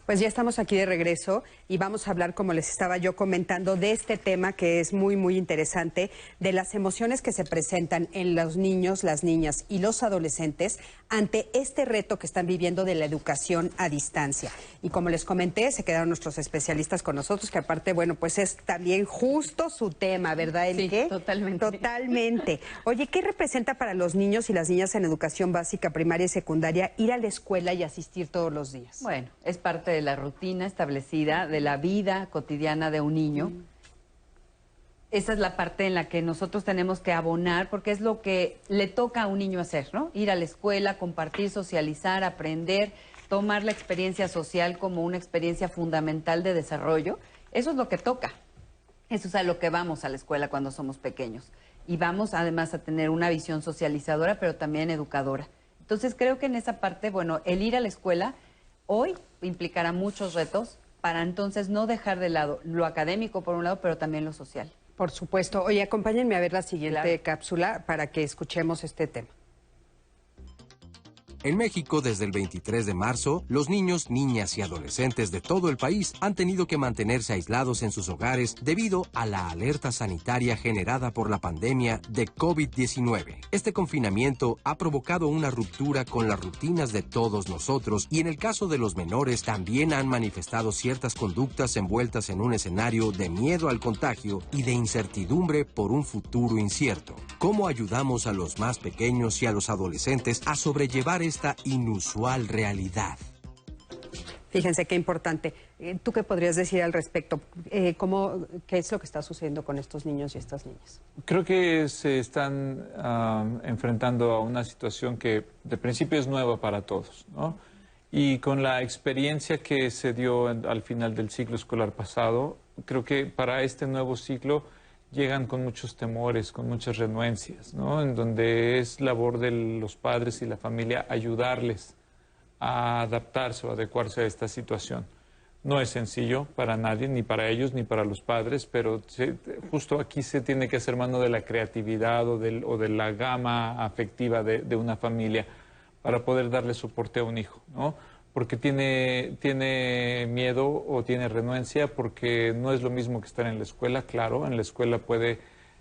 Pues ya estamos aquí de regreso y vamos a hablar, como les estaba yo comentando, de este tema que es muy interesante, de las emociones que se presentan en los niños, las niñas y los adolescentes ante este reto que están viviendo de la educación a distancia. Y como les comenté, se quedaron nuestros especialistas con nosotros, que aparte, bueno, pues es también justo su tema, ¿verdad, Elke? Sí, totalmente. Totalmente. Oye, ¿qué representa para los niños y las niñas en educación básica, primaria y secundaria ir a la escuela y asistir todos los días? Bueno, es parte de la rutina establecida, de la vida cotidiana de un niño. Esa es la parte en la que nosotros tenemos que abonar, porque es lo que le toca a un niño hacer, ¿no? Ir a la escuela, compartir, socializar, aprender, tomar la experiencia social como una experiencia fundamental de desarrollo. Eso es lo que toca. Eso es a lo que vamos a la escuela cuando somos pequeños. Y vamos además a tener una visión socializadora, pero también educadora. Entonces creo que en esa parte, bueno, el ir a la escuela hoy implicará muchos retos para entonces no dejar de lado lo académico por un lado, pero también lo social. Por supuesto. Oye, acompáñenme a ver la siguiente Claro. cápsula para que escuchemos este tema. En México, desde el 23 de marzo, los niños, niñas y adolescentes de todo el país han tenido que mantenerse aislados en sus hogares debido a la alerta sanitaria generada por la pandemia de COVID-19. Este confinamiento ha provocado una ruptura con las rutinas de todos nosotros y en el caso de los menores también han manifestado ciertas conductas envueltas en un escenario de miedo al contagio y de incertidumbre por un futuro incierto. ¿Cómo ayudamos a los más pequeños y a los adolescentes a sobrellevar esta inusual realidad? Fíjense qué importante. ¿Tú qué podrías decir al respecto? ¿Qué es lo que está sucediendo con estos niños y estas niñas? Creo que se están enfrentando a una situación que de principio es nueva para todos, ¿no? Y con la experiencia que se dio al final del ciclo escolar pasado, creo que para este nuevo ciclo llegan con muchos temores, con muchas renuencias, ¿no? En donde es labor de los padres y la familia ayudarles a adaptarse o adecuarse a esta situación. No es sencillo para nadie, ni para ellos, ni para los padres, pero justo aquí se tiene que hacer mano de la creatividad o de la gama afectiva de una familia para poder darle soporte a un hijo, ¿no? Porque tiene miedo o tiene renuencia, porque no es lo mismo que estar en la escuela. Claro, en la escuela puede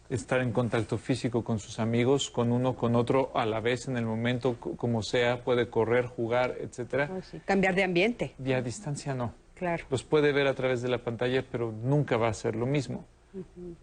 estar en contacto físico con sus amigos, con uno, con otro, a la vez, en el momento, como sea, puede correr, jugar, etcétera. Oh, sí. Cambiar de ambiente. Y a distancia no. Claro. Los puede ver a través de la pantalla, pero nunca va a ser lo mismo.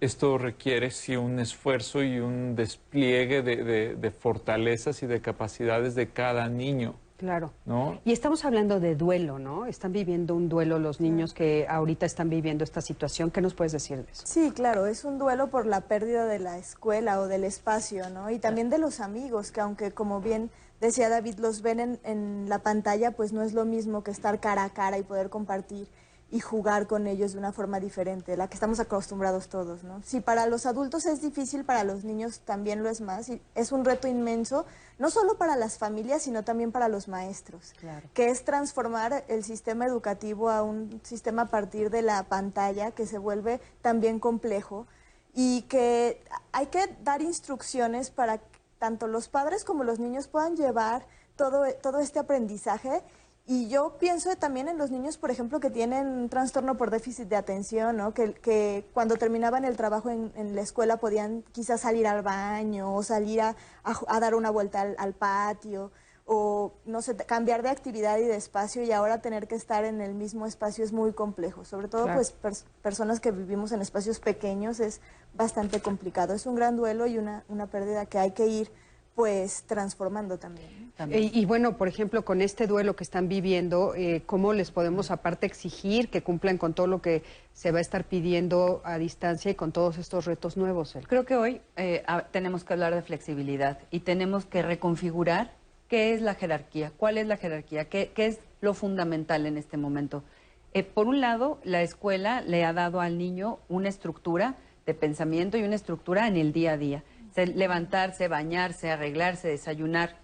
Esto requiere, sí, un esfuerzo y un despliegue de fortalezas y de capacidades de cada niño. Claro. ¿No? Y estamos hablando de duelo, ¿no? Están viviendo un duelo los niños que ahorita están viviendo esta situación. ¿Qué nos puedes decir de eso? Sí, claro, es un duelo por la pérdida de la escuela o del espacio, ¿no? Y también de los amigos, que aunque, como bien decía David, los ven en la pantalla, pues no es lo mismo que estar cara a cara y poder compartir y jugar con ellos de una forma diferente, la que estamos acostumbrados todos, ¿no? Si para los adultos es difícil, para los niños también lo es más, y es un reto inmenso, no solo para las familias, sino también para los maestros, Claro. que es transformar el sistema educativo a un sistema a partir de la pantalla, que se vuelve también complejo, y que hay que dar instrucciones para que tanto los padres como los niños puedan llevar todo este aprendizaje. Y yo pienso también en los niños, por ejemplo, que tienen un trastorno por déficit de atención, ¿no? Que cuando terminaban el trabajo en la escuela podían quizás salir al baño o salir a dar una vuelta al patio o, no sé, cambiar de actividad y de espacio, y ahora tener que estar en el mismo espacio es muy complejo. Sobre todo, Claro. pues, personas que vivimos en espacios pequeños es bastante complicado. Es un gran duelo y una pérdida que hay que ir pues transformando también. Y bueno, por ejemplo, con este duelo que están viviendo, ¿cómo les podemos aparte exigir que cumplan con todo lo que se va a estar pidiendo a distancia y con todos estos retos nuevos? Creo que hoy tenemos que hablar de flexibilidad y tenemos que reconfigurar qué es la jerarquía, cuál es la jerarquía, qué es lo fundamental en este momento. Por un lado, la escuela le ha dado al niño una estructura de pensamiento y una estructura en el día a día. Levantarse, bañarse, arreglarse, desayunar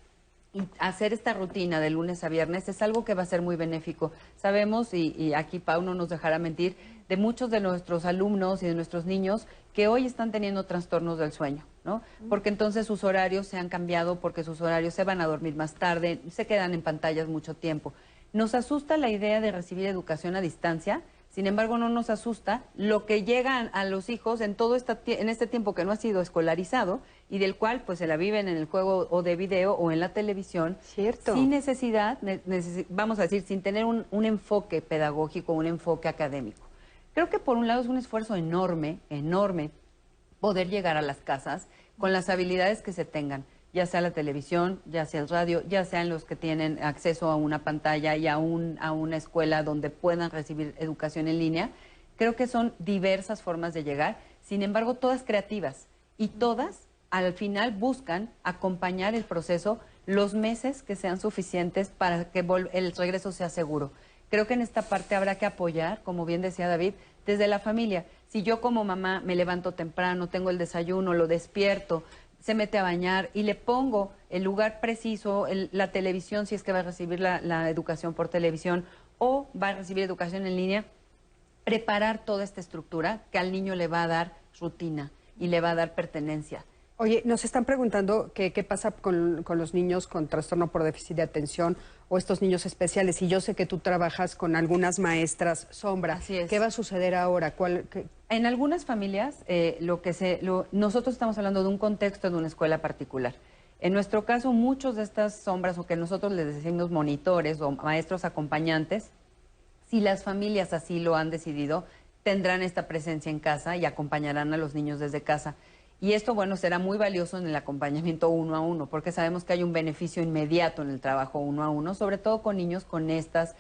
y hacer esta rutina de lunes a viernes es algo que va a ser muy benéfico. Sabemos, y aquí Pau no nos dejará mentir, de muchos de nuestros alumnos y de nuestros niños que hoy están teniendo trastornos del sueño, ¿no? Porque entonces sus horarios se han cambiado, porque sus horarios se van a dormir más tarde, se quedan en pantallas mucho tiempo. Nos asusta la idea de recibir educación a distancia, sin embargo no nos asusta lo que llega a los hijos en este tiempo que no ha sido escolarizado y del cual pues se la viven en el juego o de video o en la televisión. Cierto. Sin necesidad, vamos a decir, sin tener un enfoque pedagógico, un enfoque académico. Creo que por un lado es un esfuerzo enorme, enorme, poder llegar a las casas con las habilidades que se tengan, ya sea la televisión, ya sea el radio, ya sean los que tienen acceso a una pantalla y a una escuela donde puedan recibir educación en línea. Creo que son diversas formas de llegar, sin embargo, todas creativas y todas al final buscan acompañar el proceso los meses que sean suficientes para que el regreso sea seguro. Creo que en esta parte habrá que apoyar, como bien decía David, desde la familia. Si yo como mamá me levanto temprano, tengo el desayuno, lo despierto, se mete a bañar y le pongo el lugar preciso, la televisión, si es que va a recibir la educación por televisión o va a recibir educación en línea, preparar toda esta estructura que al niño le va a dar rutina y le va a dar pertenencia. Oye, nos están preguntando qué pasa con los niños con trastorno por déficit de atención o estos niños especiales. Y yo sé que tú trabajas con algunas maestras sombra. Así es. ¿Qué va a suceder ahora? En algunas familias, nosotros estamos hablando de un contexto de una escuela particular. En nuestro caso, muchos de estas sombras, o que nosotros les decimos monitores o maestros acompañantes, si las familias así lo han decidido, tendrán esta presencia en casa y acompañarán a los niños desde casa. Y esto, bueno, será muy valioso en el acompañamiento 1 a 1, porque sabemos que hay un beneficio inmediato en el trabajo 1 a 1, sobre todo con niños con estas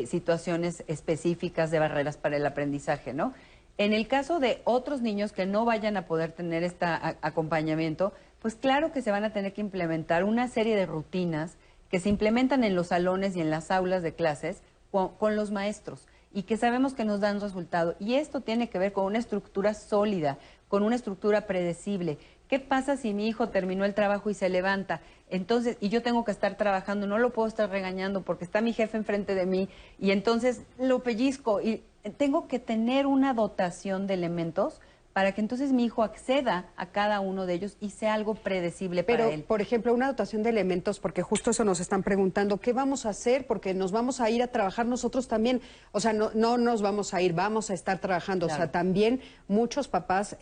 situaciones específicas de barreras para el aprendizaje, ¿no? En el caso de otros niños que no vayan a poder tener este acompañamiento, pues claro que se van a tener que implementar una serie de rutinas que se implementan en los salones y en las aulas de clases con los maestros y que sabemos que nos dan resultado. Y esto tiene que ver con una estructura sólida, con una estructura predecible. ¿Qué pasa si mi hijo terminó el trabajo y se levanta? Entonces, y yo tengo que estar trabajando, no lo puedo estar regañando porque está mi jefe enfrente de mí y entonces lo pellizco y tengo que tener una dotación de elementos para que entonces mi hijo acceda a cada uno de ellos y sea algo predecible para él. Pero, por ejemplo, una dotación de elementos, porque justo eso nos están preguntando, ¿qué vamos a hacer? Porque nos vamos a ir a trabajar nosotros también. O sea, no nos vamos a ir, vamos a estar trabajando. Claro. O sea, también muchos papás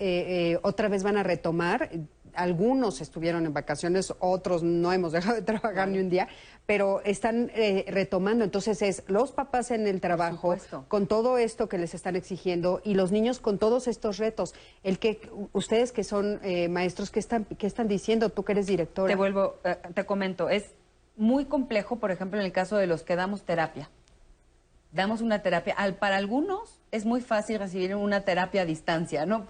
otra vez van a retomar. Algunos estuvieron en vacaciones, otros no hemos dejado de trabajar ni un día, pero están retomando. Entonces es los papás en el trabajo, con todo esto que les están exigiendo y los niños con todos estos retos. Ustedes que son maestros, ¿qué están diciendo? Tú que eres directora. Te comento, es muy complejo, por ejemplo, en el caso de los que damos terapia. Damos una terapia. Para algunos es muy fácil recibir una terapia a distancia, ¿no?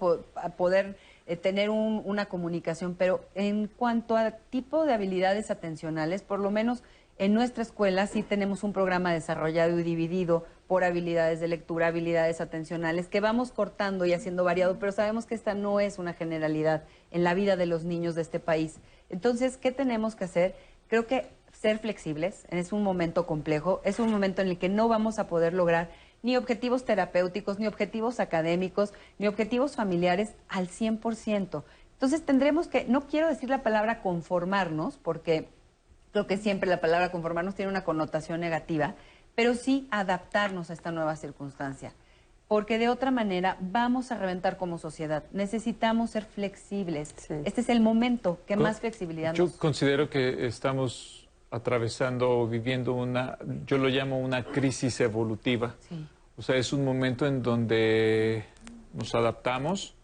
Poder tener una comunicación, pero en cuanto a tipo de habilidades atencionales, por lo menos en nuestra escuela sí tenemos un programa desarrollado y dividido por habilidades de lectura, habilidades atencionales, que vamos cortando y haciendo variado, pero sabemos que esta no es una generalidad en la vida de los niños de este país. Entonces, ¿qué tenemos que hacer? Creo que ser flexibles, es un momento complejo, es un momento en el que no vamos a poder lograr ni objetivos terapéuticos, ni objetivos académicos, ni objetivos familiares al 100%. Entonces tendremos que, no quiero decir la palabra conformarnos, porque creo que siempre la palabra conformarnos tiene una connotación negativa, pero sí adaptarnos a esta nueva circunstancia, porque de otra manera vamos a reventar como sociedad. Necesitamos ser flexibles. Sí. Este es el momento que más flexibilidad Yo considero que estamos atravesando o viviendo yo lo llamo una crisis evolutiva. Sí. O sea, es un momento en donde nos adaptamos,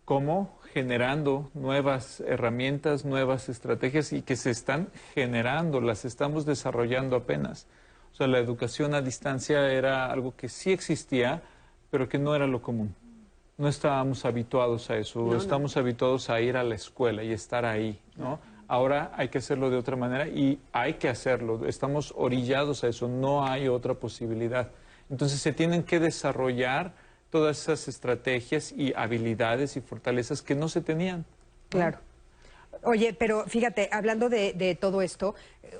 como generando nuevas herramientas, nuevas estrategias y que se están generando, las estamos desarrollando apenas. O sea, la educación a distancia era algo que sí existía, pero que no era lo común. No estábamos habituados a eso, estamos habituados a ir a la escuela y estar ahí, ¿no? Ahora hay que hacerlo de otra manera y hay que hacerlo. Estamos orillados a eso, no hay otra posibilidad. Entonces se tienen que desarrollar todas esas estrategias y habilidades y fortalezas que no se tenían. Claro. Oye, pero fíjate, hablando de todo esto,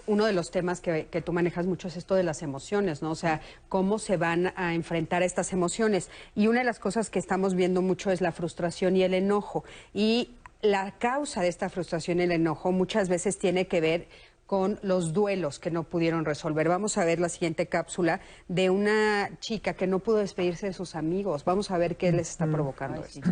uno de los temas que tú manejas mucho es esto de las emociones, ¿no? O sea, cómo se van a enfrentar estas emociones. Y una de las cosas que estamos viendo mucho es la frustración y el enojo. Y la causa de esta frustración y el enojo muchas veces tiene que ver con los duelos que no pudieron resolver. Vamos a ver la siguiente cápsula de una chica que no pudo despedirse de sus amigos. Vamos a ver qué les está provocando esto.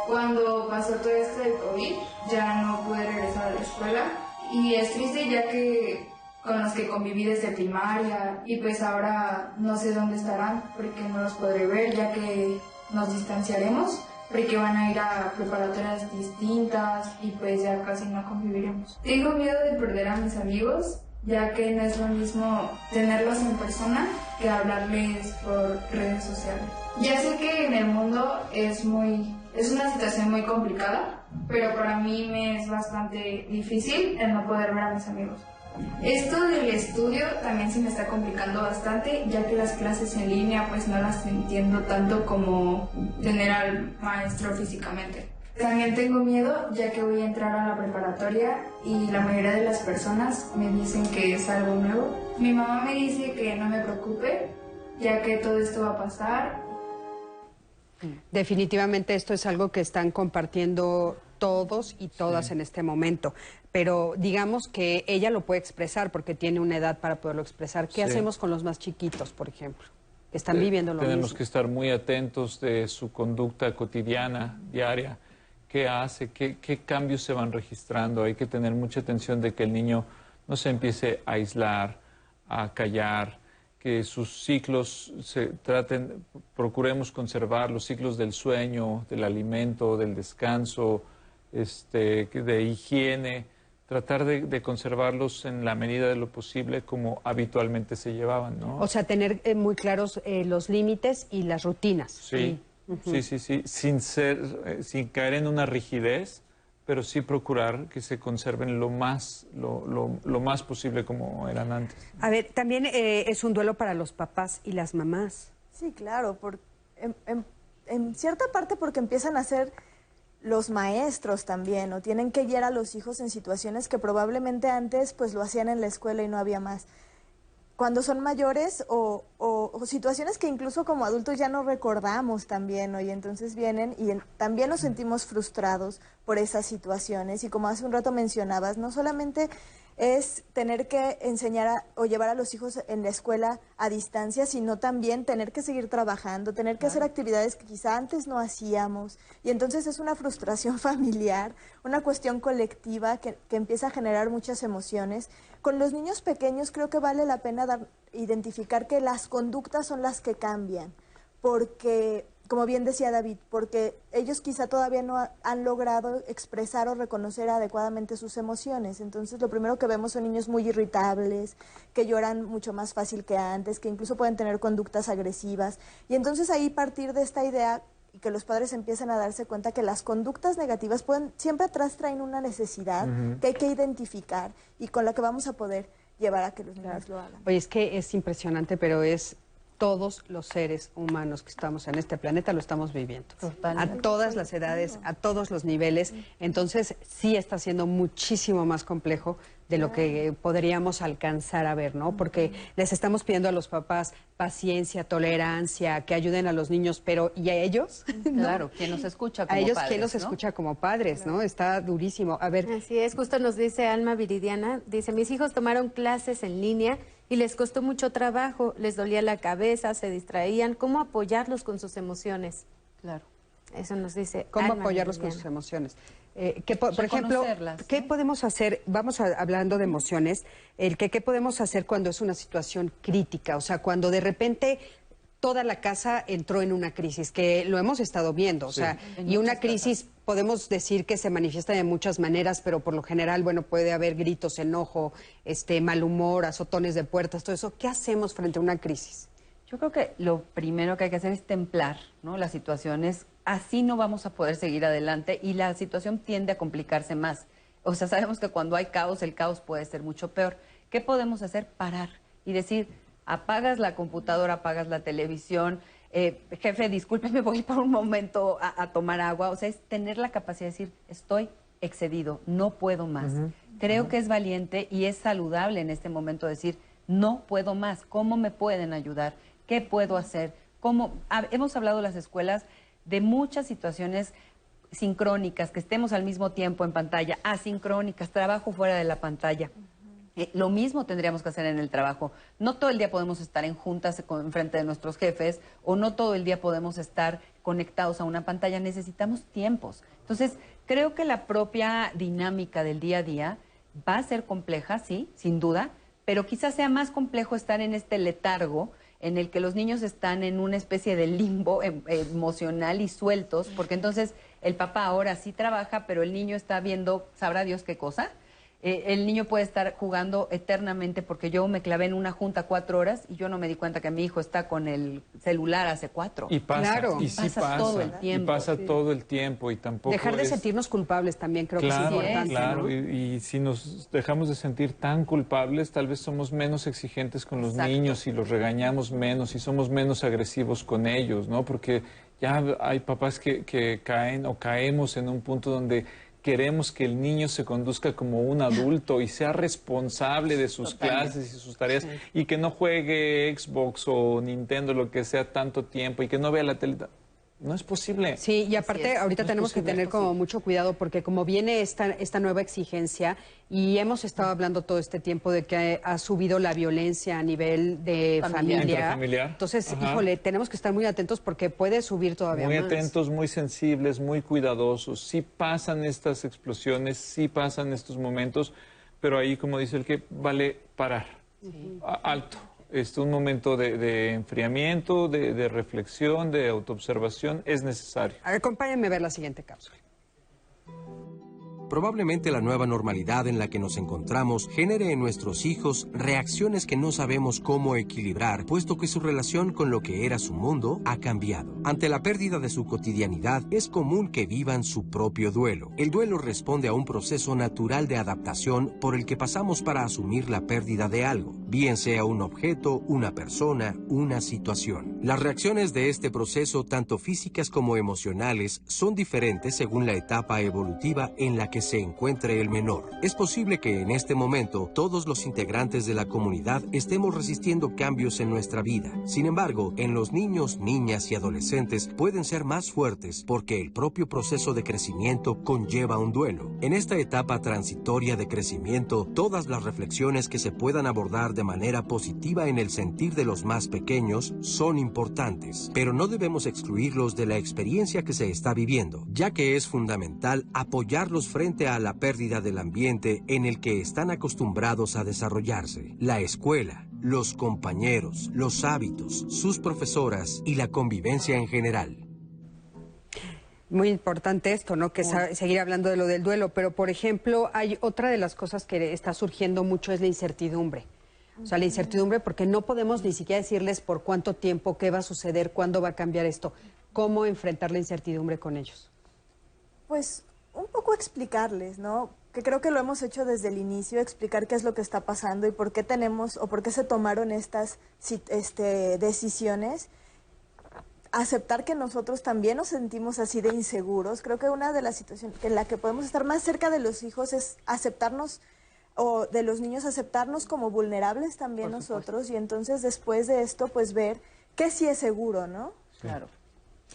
Cuando pasó todo esto del COVID, ya no pude regresar a la escuela y es triste ya que con los que conviví desde primaria y pues ahora no sé dónde estarán porque no los podré ver ya que nos distanciaremos porque van a ir a preparatorias distintas y pues ya casi no conviviremos. Tengo miedo de perder a mis amigos ya que no es lo mismo tenerlos en persona que hablarles por redes sociales. Ya sé que en el mundo es una situación muy complicada, pero para mí me es bastante difícil el no poder ver a mis amigos. Esto del estudio también se me está complicando bastante, ya que las clases en línea pues no las entiendo tanto como tener al maestro físicamente. También tengo miedo, ya que voy a entrar a la preparatoria y la mayoría de las personas me dicen que es algo nuevo. Mi mamá me dice que no me preocupe, ya que todo esto va a pasar. Definitivamente esto es algo que están compartiendo todos y todas en este momento, pero digamos que ella lo puede expresar porque tiene una edad para poderlo expresar. ¿Qué hacemos con los más chiquitos, por ejemplo? Están viviendo lo mismo. Tenemos que estar muy atentos de su conducta cotidiana, diaria. ¿Qué hace? ¿Qué cambios se van registrando? Hay que tener mucha atención de que el niño no se empiece a aislar, a callar, que sus ciclos procuremos conservar los ciclos del sueño, del alimento, del descanso, de higiene, tratar de conservarlos en la medida de lo posible como habitualmente se llevaban, ¿no? O sea, tener muy claros los límites y las rutinas. Sí, sí, sin caer en una rigidez, pero sí procurar que se conserven lo más posible como eran antes. A ver, también es un duelo para los papás y las mamás. Sí, claro, en cierta parte porque empiezan a ser los maestros también, o tienen que guiar a los hijos en situaciones que probablemente antes pues lo hacían en la escuela y no había más. Cuando son mayores o situaciones que incluso como adultos ya no recordamos también, ¿no? Y entonces vienen y también nos sentimos frustrados por esas situaciones. Y como hace un rato mencionabas, no solamente es tener que enseñar o llevar a los hijos en la escuela a distancia, sino también tener que seguir trabajando, tener que hacer actividades que quizá antes no hacíamos. Y entonces es una frustración familiar, una cuestión colectiva que empieza a generar muchas emociones. Con los niños pequeños creo que vale la pena identificar que las conductas son las que cambian, porque, como bien decía David, porque ellos quizá todavía no han logrado expresar o reconocer adecuadamente sus emociones. Entonces lo primero que vemos son niños muy irritables, que lloran mucho más fácil que antes, que incluso pueden tener conductas agresivas. Y entonces ahí partir de esta idea y que los padres empiezan a darse cuenta que las conductas negativas siempre atrás traen una necesidad que hay que identificar y con la que vamos a poder llevar a que los niños lo hagan. Oye, es que es impresionante, pero es todos los seres humanos que estamos en este planeta lo estamos viviendo. Totalmente. A todas las edades, a todos los niveles. Entonces, sí está siendo muchísimo más complejo de lo que podríamos alcanzar a ver, ¿no? Porque les estamos pidiendo a los papás paciencia, tolerancia, que ayuden a los niños, pero ¿y a ellos? Claro, ¿quién los escucha como a ellos, padres, ¿quién los ¿no? escucha como padres, no? Está durísimo. A ver, Así es, justo nos dice Alma Viridiana, dice, mis hijos tomaron clases en línea y les costó mucho trabajo, les dolía la cabeza, se distraían, ¿cómo apoyarlos con sus emociones? Claro. Eso nos dice ¿cómo Alma apoyarlos con Viridiana. sus emociones? Por ejemplo, Reconocerlas, ¿qué ¿no? podemos hacer? Hablando de emociones, ¿qué podemos hacer cuando es una situación crítica? O sea, cuando de repente toda la casa entró en una crisis, que lo hemos estado viendo, o sea, y una crisis podemos decir que se manifiesta de muchas maneras, pero por lo general, bueno, puede haber gritos, enojo, mal humor, azotones de puertas, todo eso. ¿Qué hacemos frente a una crisis? Yo creo que lo primero que hay que hacer es templar, ¿no? Las situaciones, así no vamos a poder seguir adelante y la situación tiende a complicarse más. O sea, sabemos que cuando hay caos, el caos puede ser mucho peor. ¿Qué podemos hacer? Parar y decir, apagas la computadora, apagas la televisión, jefe, discúlpeme, voy por un momento a tomar agua. O sea, es tener la capacidad de decir, estoy excedido, no puedo más. Creo que es valiente y es saludable en este momento decir, no puedo más, ¿cómo me pueden ayudar? ¿Qué puedo hacer? Hemos hablado en las escuelas de muchas situaciones sincrónicas, que estemos al mismo tiempo en pantalla, asincrónicas, trabajo fuera de la pantalla. Lo mismo tendríamos que hacer en el trabajo. No todo el día podemos estar en juntas en frente de nuestros jefes o no todo el día podemos estar conectados a una pantalla. Necesitamos tiempos. Entonces, creo que la propia dinámica del día a día va a ser compleja, sí, sin duda, pero quizás sea más complejo estar en este letargo en el que los niños están en una especie de limbo emocional y sueltos, porque entonces el papá ahora sí trabaja, pero el niño está viendo, sabrá Dios qué cosa. El niño puede estar jugando eternamente porque yo me clavé en una junta 4 horas y yo no me di cuenta que mi hijo está con el celular hace 4. Y pasa, Claro. y sí Pasa todo el tiempo. Y pasa todo el tiempo y tampoco Dejar de es... sentirnos culpables también creo que es importante, Claro, ¿no? y si nos dejamos de sentir tan culpables, tal vez somos menos exigentes con los Exacto. niños y los regañamos menos y somos menos agresivos con ellos, ¿no? Porque ya hay papás que caen o caemos en un punto donde queremos que el niño se conduzca como un adulto y sea responsable de sus clases y sus tareas y que no juegue Xbox o Nintendo, lo que sea, tanto tiempo y que no vea la tele. No es posible. Sí, y aparte es. ahorita No es tenemos que posible, tener es como posible. mucho cuidado porque como viene esta nueva exigencia y hemos estado hablando todo este tiempo de que ha subido la violencia a nivel de familia. Intrafamiliar. Entonces, Ajá. híjole, tenemos que estar muy atentos porque puede subir todavía Muy más. atentos, muy sensibles, muy cuidadosos. Sí pasan estas explosiones, sí pasan estos momentos, pero ahí, como dice el que, vale parar. Alto. Un momento de enfriamiento, de reflexión, de autoobservación es necesario. Acompáñenme a ver la siguiente cápsula. Probablemente la nueva normalidad en la que nos encontramos genere en nuestros hijos reacciones que no sabemos cómo equilibrar, puesto que su relación con lo que era su mundo ha cambiado. Ante la pérdida de su cotidianidad, es común que vivan su propio duelo. El duelo responde a un proceso natural de adaptación por el que pasamos para asumir la pérdida de algo, bien sea un objeto, una persona, una situación. Las reacciones de este proceso, tanto físicas como emocionales, son diferentes según la etapa evolutiva en la que se encuentre el menor. Es posible que en este momento todos los integrantes de la comunidad estemos resistiendo cambios en nuestra vida. Sin embargo, en los niños, niñas y adolescentes pueden ser más fuertes porque el propio proceso de crecimiento conlleva un duelo. En esta etapa transitoria de crecimiento, todas las reflexiones que se puedan abordar de manera positiva en el sentir de los más pequeños son importantes, pero no debemos excluirlos de la experiencia que se está viviendo, ya que es fundamental apoyarlos frente a la pérdida del ambiente en el que están acostumbrados a desarrollarse. La escuela, los compañeros, los hábitos, sus profesoras y la convivencia en general. Muy importante esto, ¿no? Que seguir hablando de lo del duelo, pero por ejemplo, hay otra de las cosas que está surgiendo mucho es la incertidumbre. O sea, la incertidumbre porque no podemos ni siquiera decirles por cuánto tiempo, qué va a suceder, cuándo va a cambiar esto. ¿Cómo enfrentar la incertidumbre con ellos? Pues un poco explicarles, ¿no? Que creo que lo hemos hecho desde el inicio, explicar qué es lo que está pasando y por qué tenemos o por qué se tomaron estas decisiones. Aceptar que nosotros también nos sentimos así de inseguros. Creo que una de las situaciones en la que podemos estar más cerca de los hijos es aceptarnos, o de los niños aceptarnos como vulnerables también nosotros, y entonces después de esto pues ver que sí es seguro, ¿no? Claro.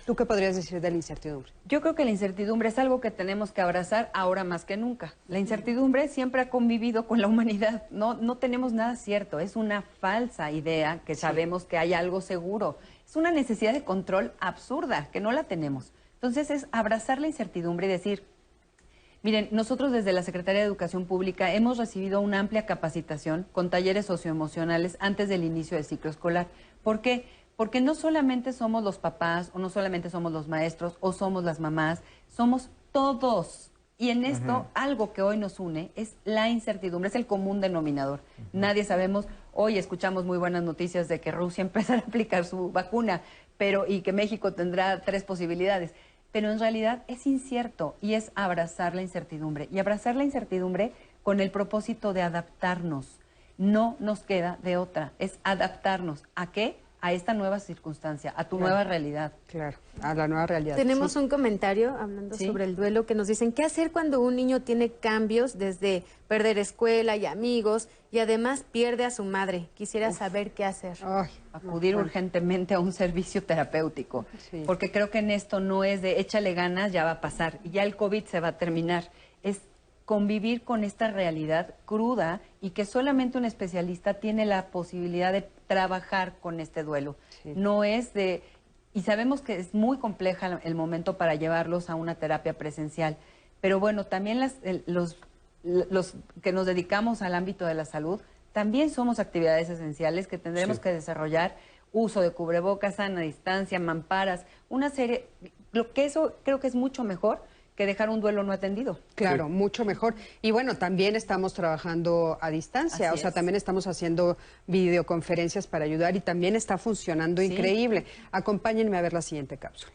¿Tú qué podrías decir de la incertidumbre? Yo creo que la incertidumbre es algo que tenemos que abrazar ahora más que nunca. La incertidumbre siempre ha convivido con la humanidad. No tenemos nada cierto. Es una falsa idea que sabemos que hay algo seguro. Es una necesidad de control absurda, que no la tenemos. Entonces es abrazar la incertidumbre y decir, miren, nosotros desde la Secretaría de Educación Pública hemos recibido una amplia capacitación con talleres socioemocionales antes del inicio del ciclo escolar. ¿Por qué? Porque no solamente somos los papás, o no solamente somos los maestros, o somos las mamás, somos todos. Y en esto, algo que hoy nos une es la incertidumbre, es el común denominador. Nadie sabemos, hoy escuchamos muy buenas noticias de que Rusia empezará a aplicar su vacuna, y que México tendrá 3 posibilidades. Pero en realidad es incierto y es abrazar la incertidumbre. Y abrazar la incertidumbre con el propósito de adaptarnos. No nos queda de otra, es adaptarnos. ¿A qué? a esta nueva circunstancia, a tu nueva realidad. Claro, a la nueva realidad. Tenemos Sí. un comentario hablando Sí. sobre el duelo que nos dicen, ¿qué hacer cuando un niño tiene cambios desde perder escuela y amigos y además pierde a su madre? Quisiera saber qué hacer. Ay, Acudir urgentemente a un servicio terapéutico, Sí. porque creo que en esto no es de échale ganas, ya va a pasar, y ya el COVID se va a terminar. Es convivir con esta realidad cruda y que solamente un especialista tiene la posibilidad de trabajar con este duelo. Sí. No es de... Y sabemos que es muy compleja el momento para llevarlos a una terapia presencial, pero bueno, también los que nos dedicamos al ámbito de la salud, también somos actividades esenciales que tendremos Sí. que desarrollar, uso de cubrebocas, sana distancia, mamparas, una serie, lo que eso creo que es mucho mejor que dejar un duelo no atendido. claro, Sí. mucho mejor. Y bueno, también estamos trabajando a distancia, Así o sea, es. también estamos haciendo videoconferencias para ayudar y también está funcionando Sí. increíble. Acompáñenme a ver la siguiente cápsula.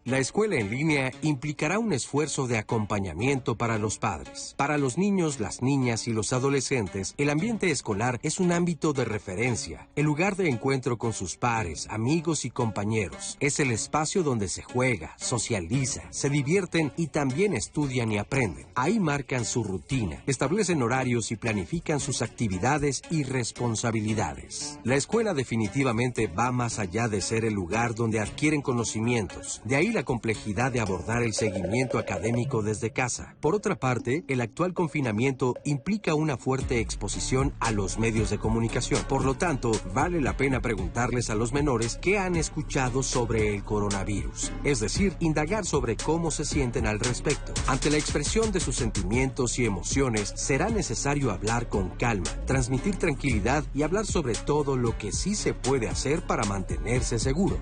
La escuela en línea implicará un esfuerzo de acompañamiento para los padres. Para los niños, las niñas y los adolescentes, el ambiente escolar es un ámbito de referencia, el lugar de encuentro con sus pares, amigos y compañeros. Es el espacio donde se juega, socializa, se divierten y también estudian y aprenden. Ahí marcan su rutina, establecen horarios y planifican sus actividades y responsabilidades. La escuela definitivamente va más allá de ser el lugar donde adquieren conocimientos. De ahí la complejidad de abordar el seguimiento académico desde casa. Por otra parte, el actual confinamiento implica una fuerte exposición a los medios de comunicación. Por lo tanto, vale la pena preguntarles a los menores qué han escuchado sobre el coronavirus. Es decir, indagar sobre cómo se sienten al respecto. Ante la expresión de sus sentimientos y emociones, será necesario hablar con calma, transmitir tranquilidad y hablar sobre todo lo que sí se puede hacer para mantenerse seguro.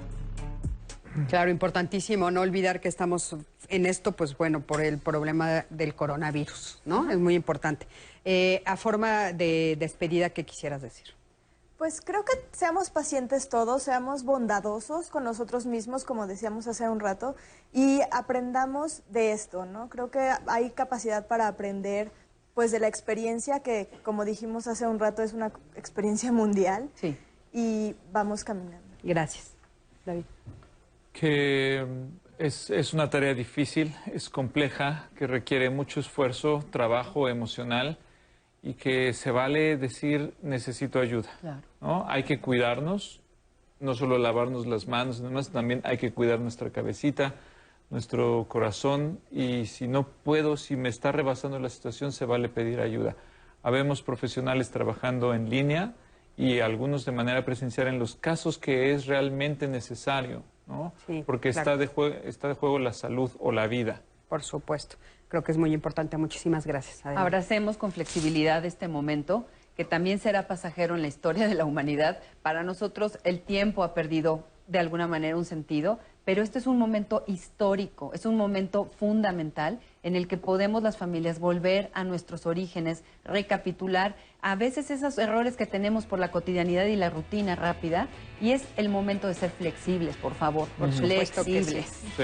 Claro, importantísimo no olvidar que estamos en esto, pues bueno, por el problema del coronavirus, ¿no? Es muy importante. A forma de despedida, ¿qué quisieras decir? Pues creo que seamos pacientes todos, seamos bondadosos con nosotros mismos, como decíamos hace un rato, y aprendamos de esto, ¿no? Creo que hay capacidad para aprender, pues, de la experiencia que, como dijimos hace un rato, es una experiencia mundial. Sí. Y vamos caminando. Gracias. David. Que es una tarea difícil, es compleja, que requiere mucho esfuerzo, trabajo emocional y que se vale decir necesito ayuda. Claro. ¿No? Hay que cuidarnos, no solo lavarnos las manos, además también hay que cuidar nuestra cabecita, nuestro corazón y si no puedo, si me está rebasando la situación, se vale pedir ayuda. Habemos profesionales trabajando en línea y algunos de manera presencial en los casos que es realmente necesario, ¿no? Sí, Porque claro. está de juego la salud o la vida. Por supuesto. Creo que es muy importante. Muchísimas gracias. Adelante. Abracemos con flexibilidad este momento, que también será pasajero en la historia de la humanidad. Para nosotros el tiempo ha perdido de alguna manera un sentido, pero este es un momento histórico, es un momento fundamental en el que podemos las familias volver a nuestros orígenes, recapitular a veces esos errores que tenemos por la cotidianidad y la rutina rápida, y es el momento de ser flexibles, por favor, Por supuesto que sí. flexibles.